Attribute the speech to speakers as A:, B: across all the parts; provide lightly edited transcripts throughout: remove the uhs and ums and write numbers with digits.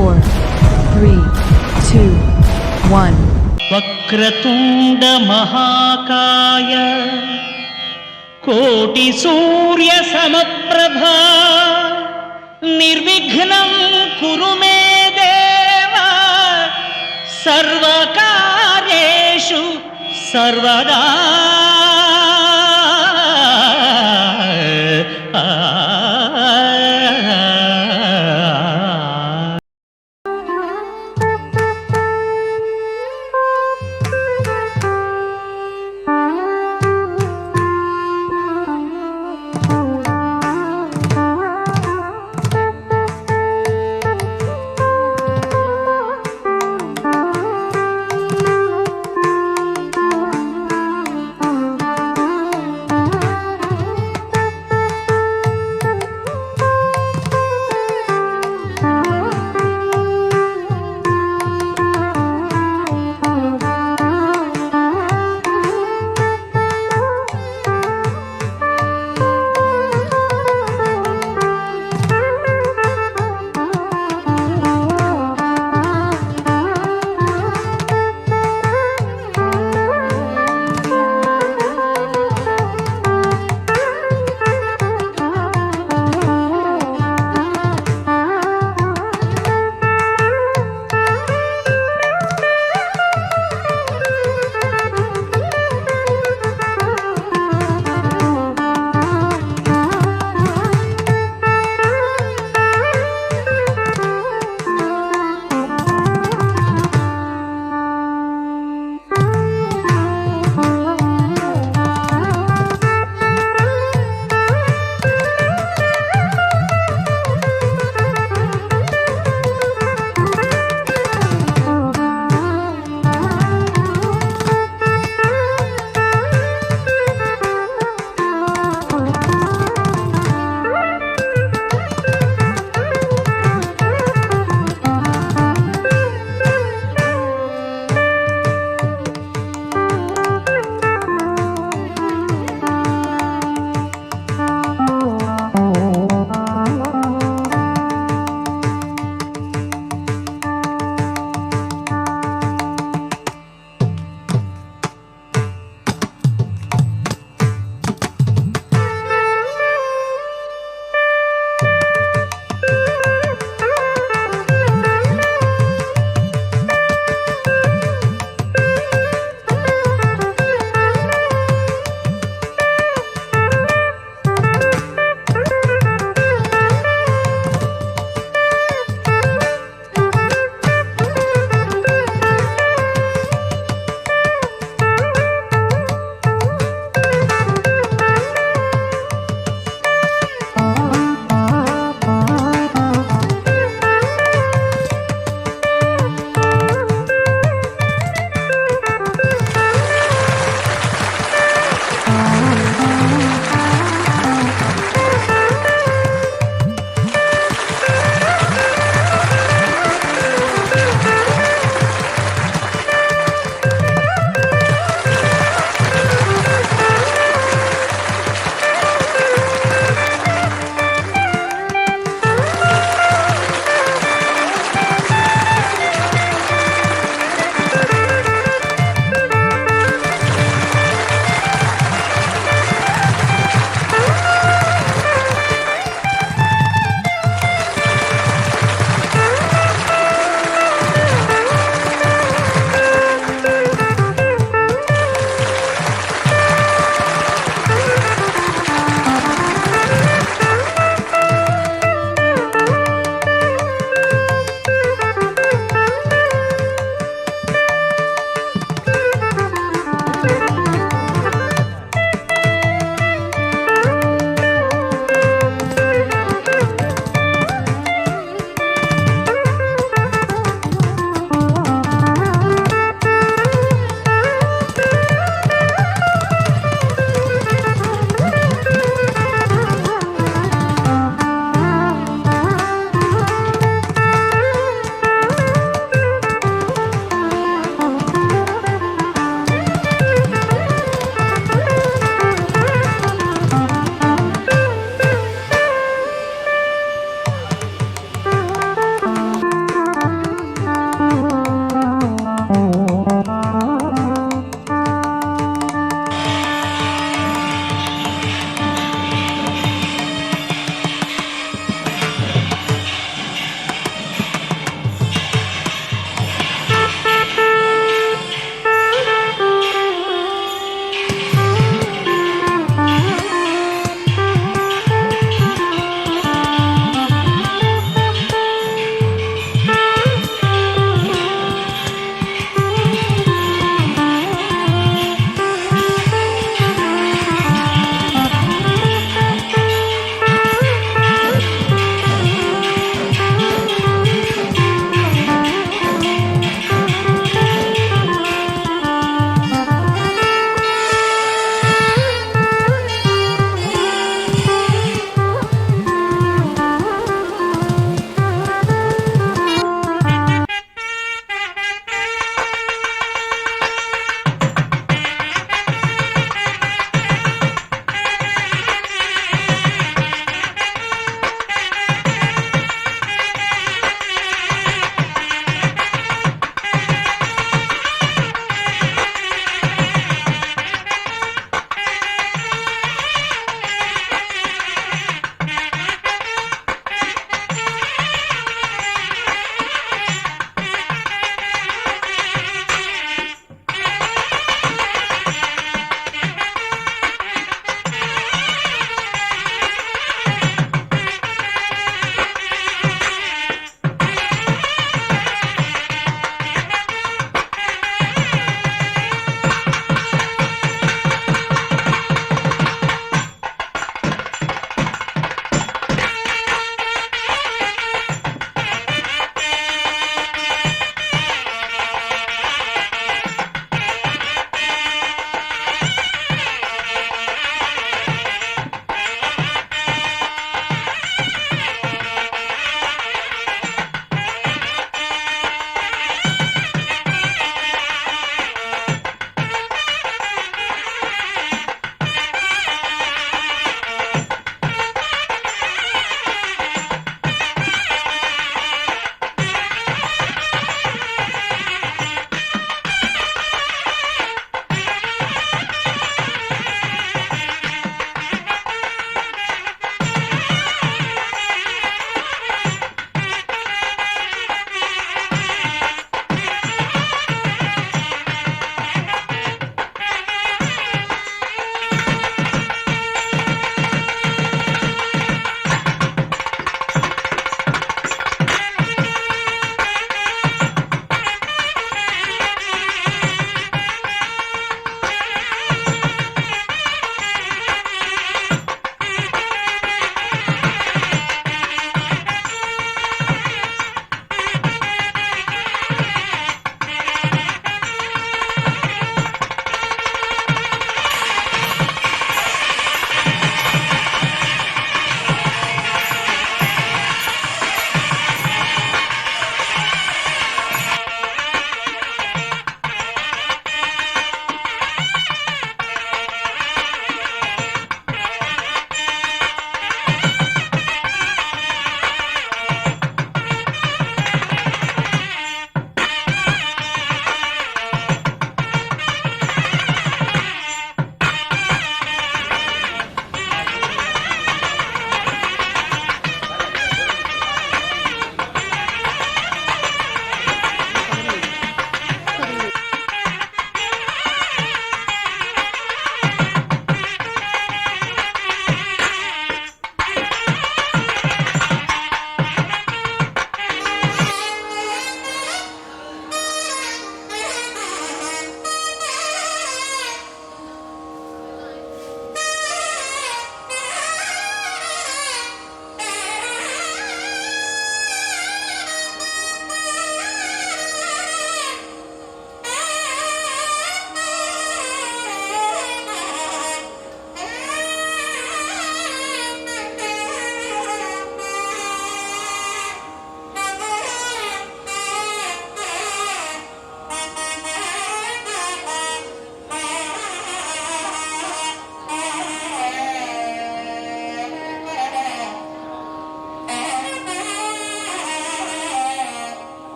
A: 4, 3, 2, 1.
B: వక్రతుండ మహాకాయ కోటి సూర్య సమప్రభా నిర్విఘ్నం కురు మే దేవ సర్వకార్యేషు సర్వదా.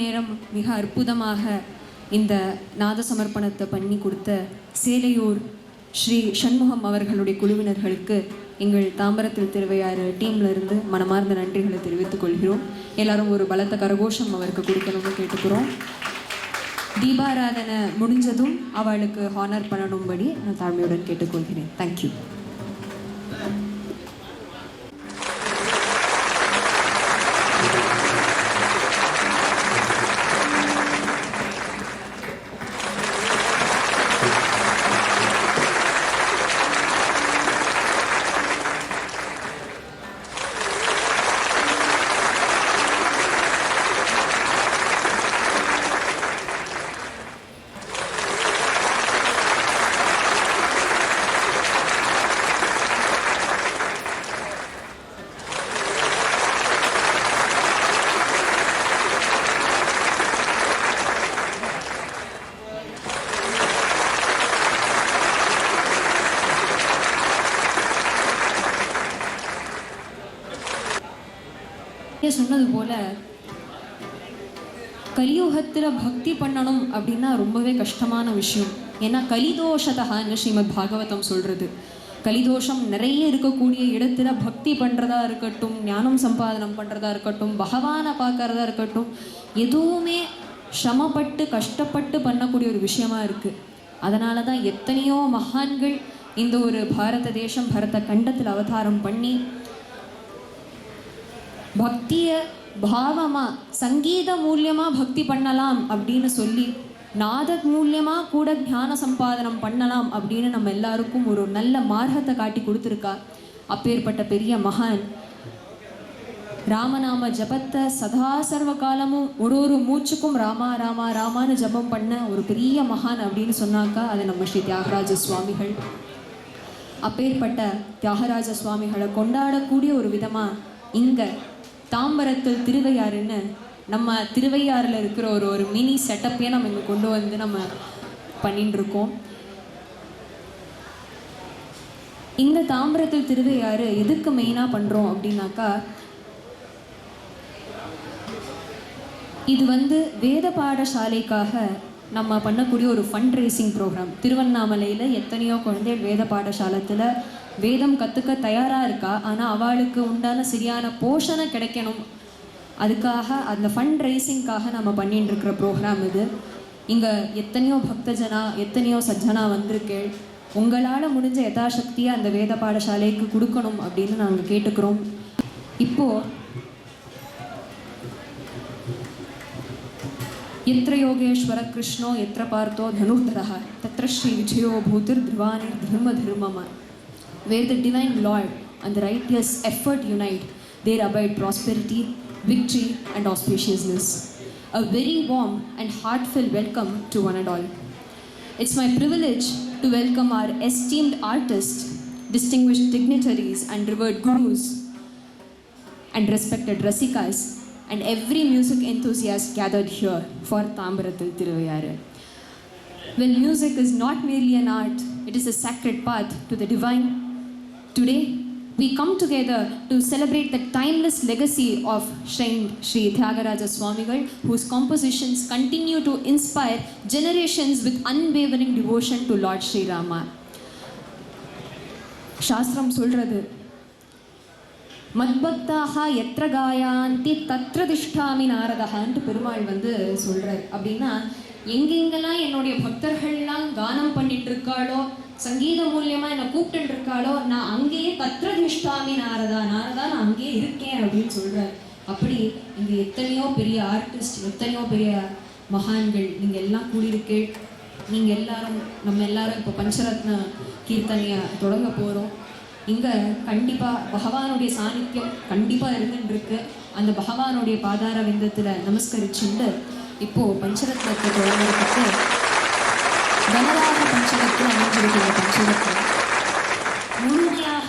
C: நேரம் மிக அற்புதமாக இந்த நாத சமர்ப்பணத்தை பண்ணி கொடுத்த சேலையூர் ஸ்ரீ சண்முகம் அவர்களுடைய குழுவினர்களுக்கு எங்கள் தாம்பரத்தில் திருவையாறு டீம்ல இருந்து மனமார்ந்த நன்றிகளை தெரிவித்துக் கொள்கிறோம். எல்லாரும் ஒரு பலத்த கரகோஷம் அவருக்கு கொடுக்கணும்னு கேட்டுக்கிறோம். தீபாராதனை முடிஞ்சதும் அவளுக்கு ஹானர் பண்ணணும்படி நான் தாழ்மையுடன் கேட்டுக்கொள்கிறேன். தேங்க்யூ. சொன்னது போல கலியுகத்தில் பக்தி பண்ணணும் அப்படின்னா ரொம்பவே கஷ்டமான விஷயம். ஏன்னா கலிதோஷத்தகான்னு ஸ்ரீமத் பாகவதம் சொல்றது. கலிதோஷம் நிறைய இருக்கக்கூடிய இடத்துல பக்தி பண்றதா இருக்கட்டும், ஞானம் சம்பாதனம் பண்றதா இருக்கட்டும், பகவானை பார்க்கறதா இருக்கட்டும், எதுவுமே சிரமப்பட்டு கஷ்டப்பட்டு பண்ணக்கூடிய ஒரு விஷயமா இருக்கு. அதனால தான் எத்தனையோ மகான்கள் இந்த ஒரு பாரத தேசம் பரத கண்டத்தில் அவதாரம் பண்ணி பக்தியை பாவமாக சங்கீத மூலியமாக பக்தி பண்ணலாம் அப்படின்னு சொல்லி நாத மூலியமாக கூட ஞான சம்பாதனம் பண்ணலாம் அப்படின்னு நம்ம எல்லாருக்கும் ஒரு நல்ல மார்க்கத்தை காட்டி கொடுத்துருக்கா. அப்பேற்பட்ட பெரிய மகான் ராமநாம ஜபத்தை சதா சர்வ காலமும் ஒரு மூச்சுக்கும் ராமா ராமா ராமான்னு ஜபம் பண்ண ஒரு பெரிய மகான் அப்படின்னு சொன்னாக்கா அது நம்ம ஸ்ரீ தியாகராஜ சுவாமிகள். அப்பேற்பட்ட தியாகராஜ சுவாமிகளை கொண்டாடக்கூடிய ஒரு விதமாக இங்கே தாம்பரத்தில் திருவையாறுன்னு நம்ம திருவையாறில் இருக்கிற ஒரு மினி செட்டப்பையே நம்ம இங்கே கொண்டு வந்து நம்ம பண்ணிட்டு இருக்கோம். இந்த தாம்பரத்தில் திருவையாறு எதுக்கு மெயினாக பண்ணுறோம் அப்படின்னாக்கா, இது வேத பாடசாலைக்காக நம்ம பண்ணக்கூடிய ஒரு ஃபண்ட் ரேசிங் ப்ரோக்ராம். திருவண்ணாமலையில் எத்தனையோ குழந்தைகள் வேத பாடசாலத்தில் வேதம் கற்றுக்க தயாராக இருக்கா. ஆனால் அவளுக்கு உண்டான சரியான போஷணை கிடைக்கணும். அதுக்காக அந்த ஃபண்ட் ரைசிங்காக நம்ம பண்ணிட்டு இருக்கிற ப்ரோக்ராம் இது. இங்கே எத்தனையோ பக்தஜனா எத்தனையோ சஜ்ஜனா வந்திருக்கேள். உங்களால் முடிஞ்ச யதாசக்தியை அந்த வேத பாடசாலைக்கு கொடுக்கணும் அப்படின்னு நாங்கள் கேட்டுக்கிறோம். இப்போது यत्र योगेश्वर कृष्णो यत्र पार्थो धनुर्धरः तत्र Shri विजयो भूतिर्ध्रुवानिर्धर्मधर्मम. Where the divine Lord and the righteous effort unite, there abide prosperity, victory and auspiciousness. A very warm and heartfelt welcome to one and all. It's my privilege to welcome our esteemed artists, distinguished dignitaries and revered gurus and respected rasikas and every music enthusiast gathered here for Thambarathil Thiruvayaru. Well, music is not merely an art, it is a sacred path to the divine. Today, we come together to celebrate the timeless legacy of Sri Tyagaraja Swamigal, whose compositions continue to inspire generations with unwavering devotion to Lord Sri Rama. Shastram சொல்றது, மத்பக்தாக எத்திர காயாந்தி தத்ர திஷ்டாமி நாரதகான்ட்டு பெருமாள் சொல்கிறார். அப்படின்னா எங்கெங்கெல்லாம் என்னுடைய பக்தர்கள்லாம் கானம் பண்ணிட்டு இருக்காளோ, சங்கீத மூலியமாக என்னை கூப்பிட்டு இருக்காளோ, நான் அங்கேயே தத்ர திஷ்டாமி நாரதா நான் அங்கேயே இருக்கேன் அப்படின்னு சொல்கிறார். அப்படி இங்கே எத்தனையோ பெரிய ஆர்டிஸ்ட், எத்தனையோ பெரிய மகான்கள் நீங்கள் எல்லாம் கூடியிருக்கே. நீங்கள் எல்லாரும் நம்ம எல்லாரும் இப்போ பஞ்சரத்ன கீர்த்தனையை தொடங்க போகிறோம். இங்கே கண்டிப்பாக பகவானுடைய சாநித்தியம் கண்டிப்பாக இருந்துருக்கு. அந்த பகவானுடைய பாதார விந்தத்தில் நமஸ்கரிச்சுண்டு இப்போது பஞ்சரத்னத்தை தொடங்குறதுக்கு கனராக பஞ்சரத்னம் அமைஞ்சிருக்கிற பஞ்சரத்னம் முழுமையாக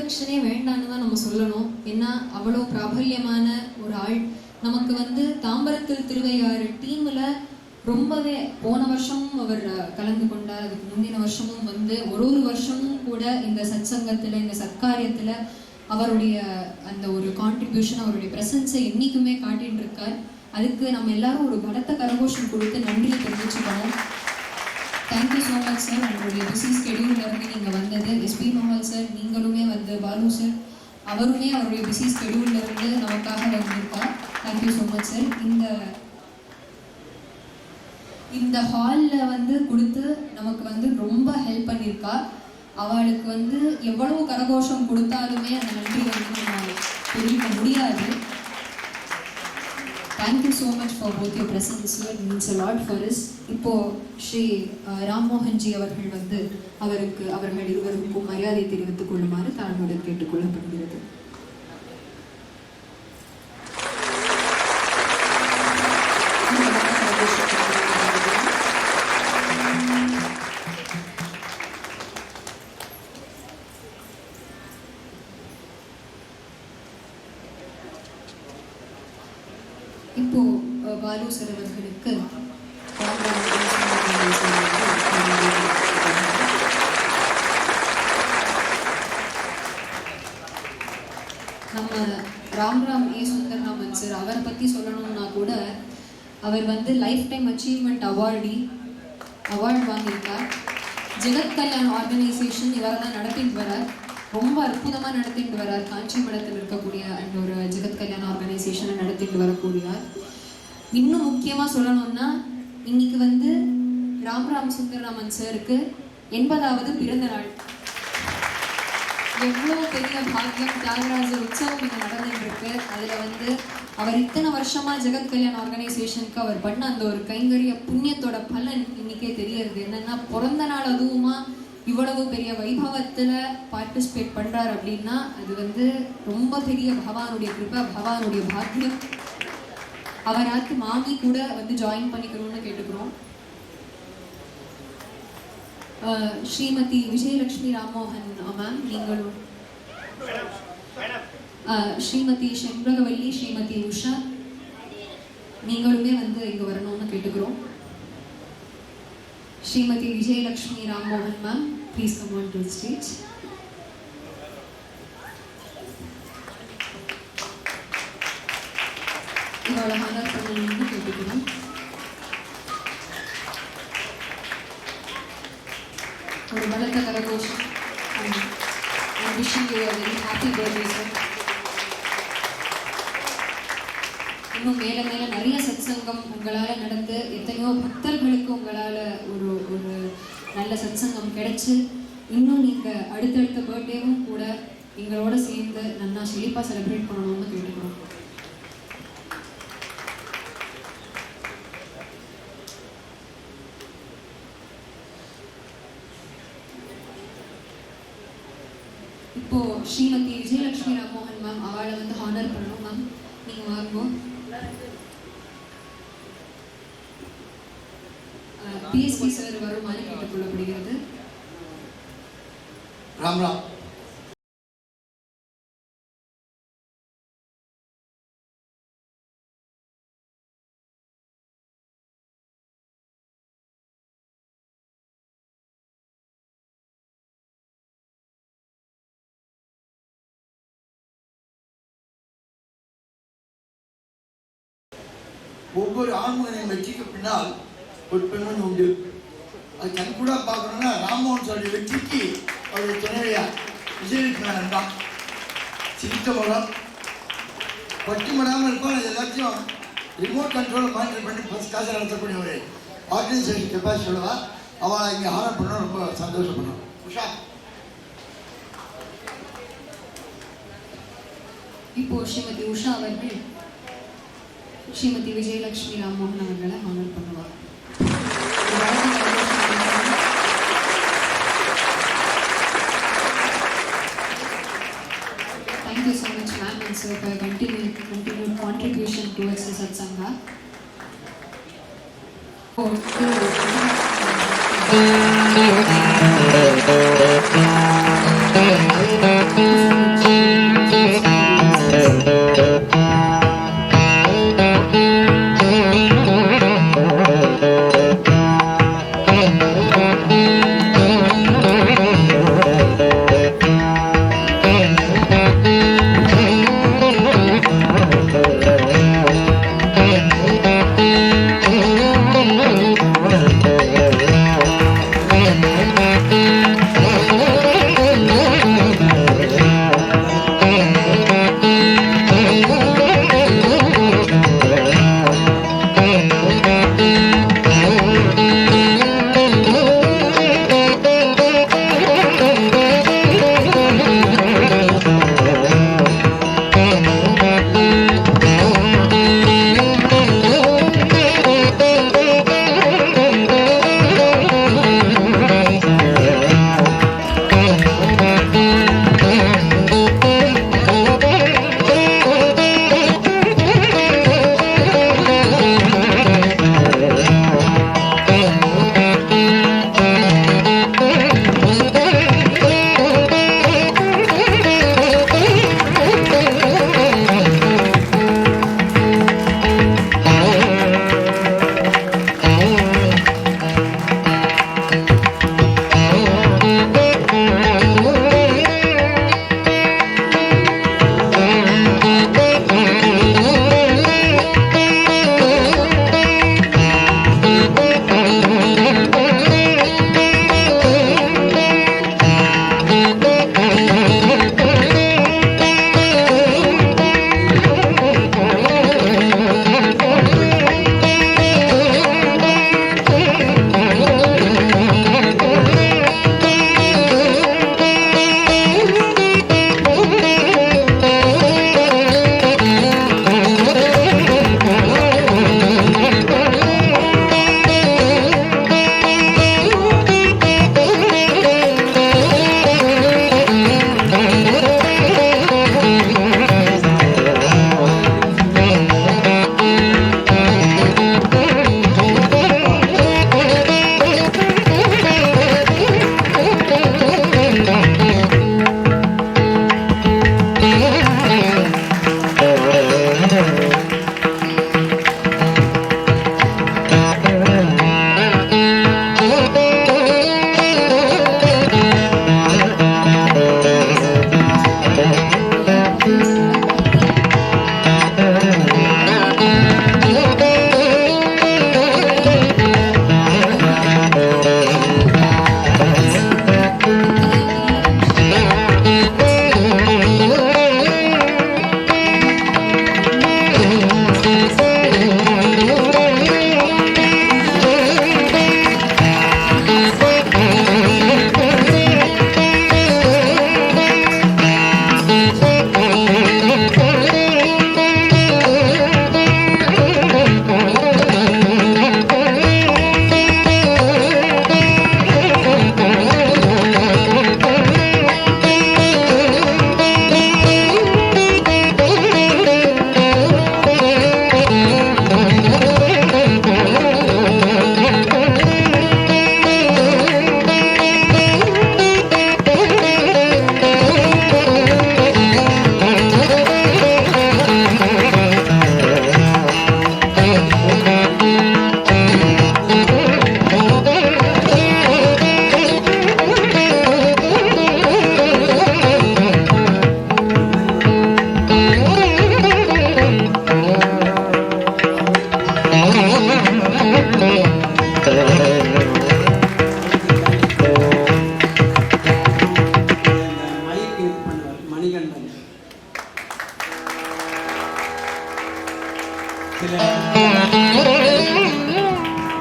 C: இன்ட்ரடக்ஷனே வேண்டான்னு தான் நம்ம சொல்லணும். ஏன்னா அவ்வளோ பிராபல்யமான ஒரு ஆள். நமக்கு வந்து தாம்பரத்தில் திருவையாறு டீமில் ரொம்பவே போன வருஷமும் அவர் கலந்து கொண்டார். அதுக்கு முந்தின வருஷமும் வந்து ஒரு வருஷமும் கூட இந்த சத்சங்கத்தில் இந்த சத்காரியத்தில் அவருடைய அந்த ஒரு கான்ட்ரிபியூஷன் அவருடைய ப்ரெசன்ஸை என்றைக்குமே காட்டின்னு இருக்கார். அதுக்கு நம்ம எல்லாரும் ஒரு பலத்த கரகோஷம் கொடுத்து நன்றியை தெரிவிச்சுக்கணும். Thank you so much sir. உங்களுடைய பிஸி ஸ்கெடியூலில் இருந்து நீங்கள் வந்தது. எஸ்பி மோகன் சார் நீங்களுமே வந்து பாலு சார் அவருமே அவருடைய பிஸி ஸ்கெடியூலில் இருந்து நமக்காக வந்திருக்கார். Thank you so much sir. இந்த ஹாலில் வந்து கொடுத்து நமக்கு வந்து ரொம்ப ஹெல்ப் பண்ணியிருக்கா. அவளுக்கு வந்து எவ்வளவு கரகோஷம் கொடுத்தாலுமே அந்த நன்றி வந்து நம்ம தெரிவிக்க முடியாது. Thank you so much for both your presence. It means a lot for us. இப்போது ஸ்ரீ ராம்மோகன்ஜி அவர்கள் வந்து அவர்கள் இருவருக்கும் மரியாதை தெரிவித்துக் கொள்ளுமாறு தாழ்வுடன் கேட்டுக்கொள்ளப்படுகிறது. இப்போ பாலு சார் அவர்களுக்கு நம்ம ராம்ராம் ஏ சுந்தரராமன் சார் அவரை பற்றி சொல்லணும்னா கூட அவர் வந்து லைஃப் டைம் அச்சீவ்மெண்ட் அவார்டு வாங்கியிருக்கார். ஜெகத் கல்யாண் ஆர்கனைசேஷன் இவரை தான் நடத்திட்டு வரார். ரொம்ப அற்புதமாக நடத்திட்டு வரார். காஞ்சி மடத்தில் இருக்கக்கூடிய அந்த ஒரு ஜெகத் கல்யாண் ஆர்கனைசேஷனை நடத்திட்டு வரக்கூடியார். இன்னும் முக்கியமாக சொல்லணும்னா இன்னைக்கு வந்து ராம்ராம் சுந்தரராமன் சாருக்கு 80வது பிறந்த நாள். எவ்வளோ பெரிய பாக்கியம். தியாகராஜர் உற்சவம் இங்கே நடந்துட்டு இருக்கு. அதில் வந்து அவர் இத்தனை வருஷமாக ஜெகத் கல்யாண் ஆர்கனைசேஷனுக்கு அவர் பண்ண அந்த ஒரு கைங்கரிய புண்ணியத்தோட பலன் இன்னைக்கே தெரியறது. என்னன்னா பிறந்த நாள் அதுவுமா இவ்வளவு பெரிய வைபவத்தில் பார்ட்டிசிபேட் பண்ணுறார் அப்படின்னா அது வந்து ரொம்ப பெரிய பகவானுடைய கிருபை, பகவானுடைய பாக்கியம். அவராத்து மாமி கூட வந்து ஜாயின் பண்ணிக்கணும்னு கேட்டுக்கிறோம். ஸ்ரீமதி விஜயலட்சுமி ராம்மோகன் மேம் நீங்களும், ஸ்ரீமதி செண்பகவல்லி, ஸ்ரீமதி உஷா நீங்களுமே வந்து இங்கே வரணும்னு கேட்டுக்கிறோம். Shrimati Vijayalakshmi Rammohan ma'am please come on to stage. இவளை ஹானர் பண்ணணும்னு கேட்டுக்கிறோம். ஒரு பலத்த கரகோஷம். Wishing you a very happy birthday sir. இன்னும் மேலே மேலே நிறைய சத்சங்கம் உங்களால் நடந்து எத்தனையோ பக்தர்களுக்கு உங்களால் ஒரு நல்ல சத்சங்கம் கிடைச்சி இன்னும் நீங்கள் அடுத்தடுத்த பர்த்டேவும் கூட எங்களோட சேர்ந்து நல்லா செழிப்பாக செலிப்ரேட் பண்ணணும்னு கேட்டுக்கிறோம். இப்போ ஸ்ரீமதி விஜயலட்சுமி ராம்மோகன் மேம் அவளை வந்து ஹானர் பண்ணணும். மேம் நீங்கள் வாங்குவோம். பிஎஸ்பி சார் வருமாறு கேட்டுக்கொள்ளப்படுகிறது.
D: ராம் ராம். ஒவ்வொரு ஆண்மகனின் வெற்றிக்கு பின்னால் ஒரு பெண்மணி உண்டு. அது கண் கூட பார்க்கணும்னா ராம்மோகன் சாருடைய வெற்றிக்கு அவருடைய துணைவியார் விஜயலட்சுமி தான். சிரித்த மூலம் பட்டிமடாமல் இருப்பால் அது எல்லாத்தையும் ரிமோட் கண்ட்ரோலை மானிட்டர் பண்ணி ஃபஸ்ட் கிளாஸ் நடத்தக்கூடிய ஒரு ஆர்கனைசேஷன் கெப்பாசிட்டி உள்ளவா. அவளை இங்கே ஹானர் பண்ணணும், ரொம்ப சந்தோஷப்படணும். உஷா
C: இப்போ ஸ்ரீமதி உஷா அவர்கள் ஸ்ரீமதி விஜயலட்சுமி ராம்மோகன் அவர்களை ஹானர் பண்ணுவார். Thank you so much ma'am and sir for continued contribution towards the Satsanga. Oh,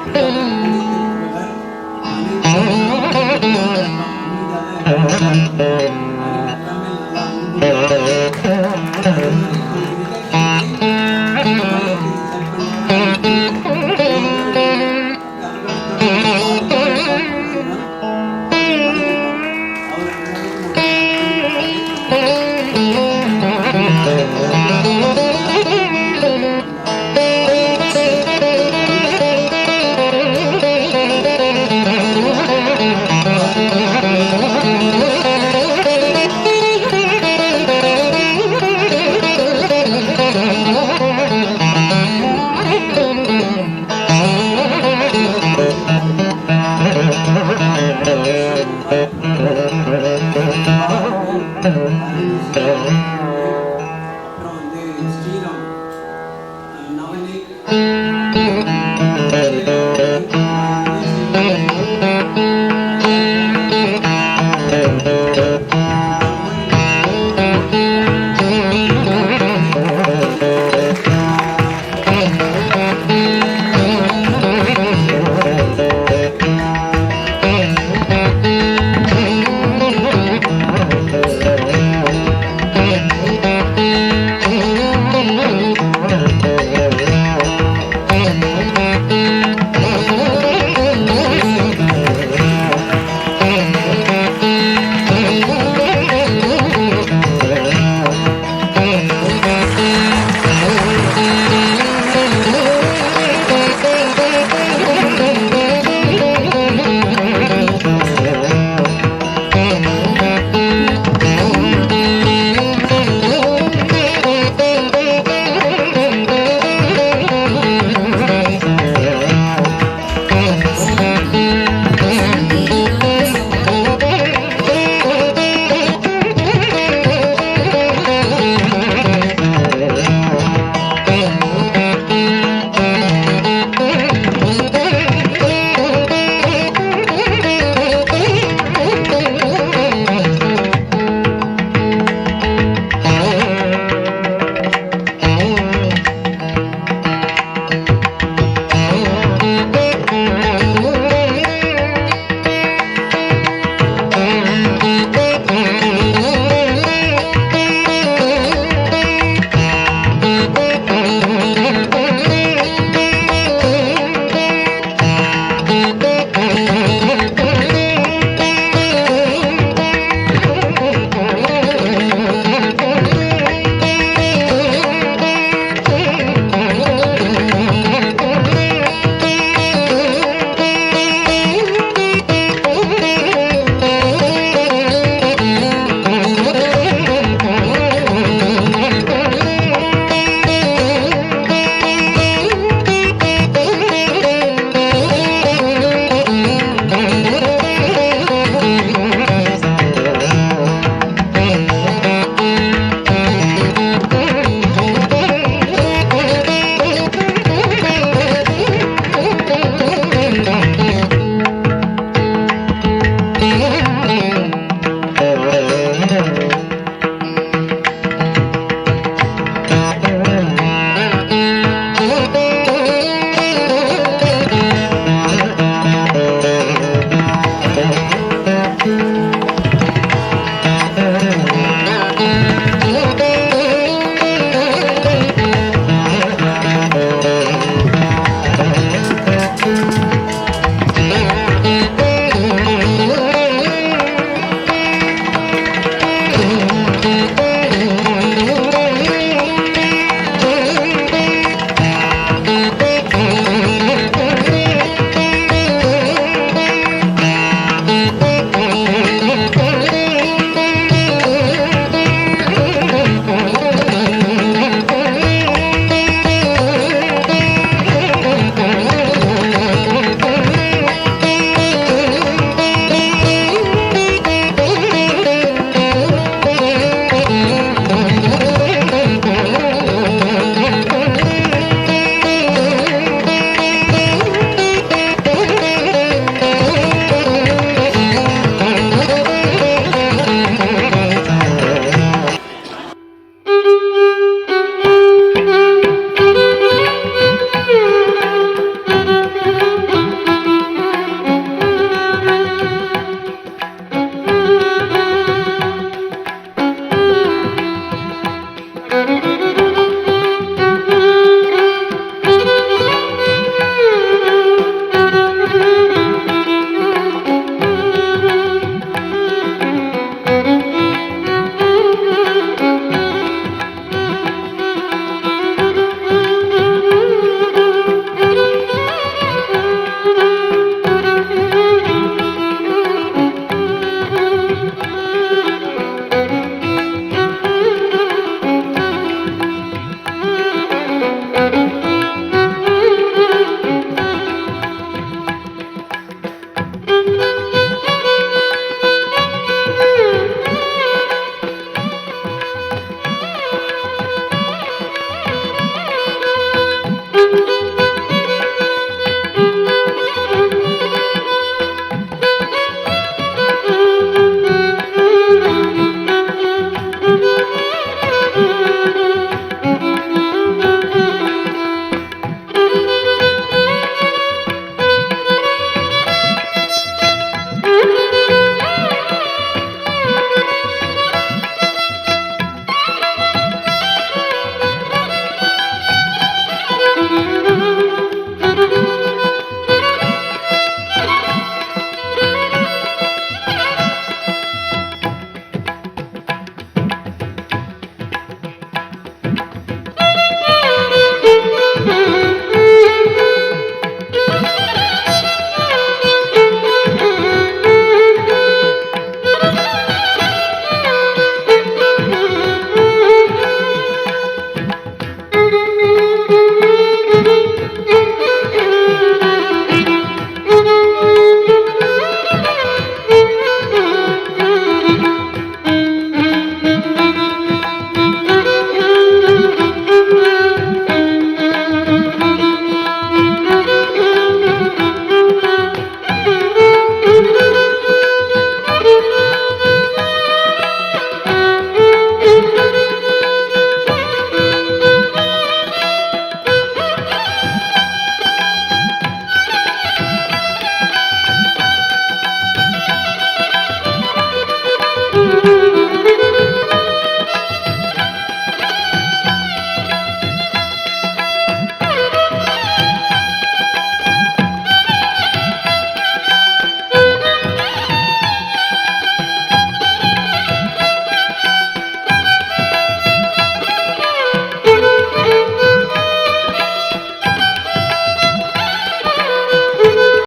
D: இந்த